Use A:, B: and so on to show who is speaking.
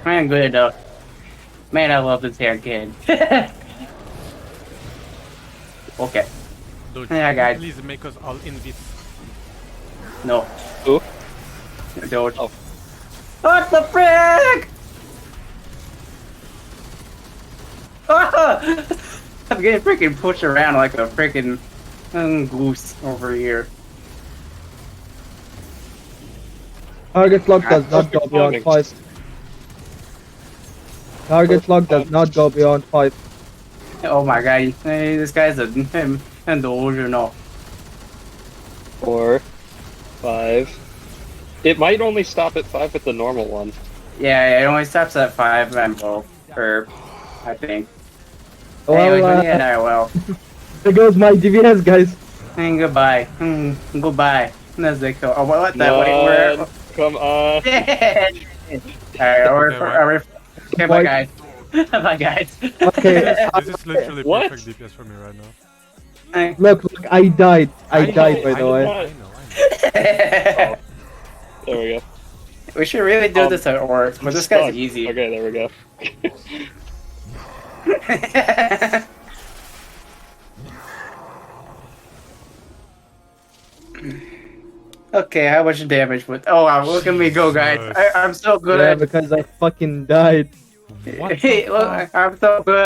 A: I'm good enough. Man, I love this hair kid. Okay.
B: Dude,
A: Yeah, guys.
B: please make us all invis.
A: No.
C: Who?
A: Don't.
C: Oh.
A: What the frick? I'm getting freaking pushed around like a freaking goose over here.
D: Target lock does not go beyond 5. Target lock does not go beyond 5.
A: Oh my god, hey, this guy's a delusional.
C: 4, 5. It might only stop at 5 with the normal one.
A: Yeah, it only stops at 5 and both. Or, I think.
D: Well,
A: Anyway, yeah, well.
D: there goes my DVS, guys.
A: And goodbye. Goodbye. That's the kill. Oh, what the? Wait, where?
C: Come on.
A: Alright, okay, bye guys. Bye guys.
D: Okay.
B: This is literally
C: What?
B: perfect DPS for me right now.
D: Look, I died. I died, by the way.
B: I know.
C: Oh, there we go.
A: We should really do this at work, but this guy's
C: Stuck.
A: easy.
C: Okay, there we go.
A: Okay, how much damage with? Oh wow, look at me go, guys! I'm so good
D: Yeah,
A: at.
D: because I fucking died.
B: What the
A: Hey, look, I'm so good.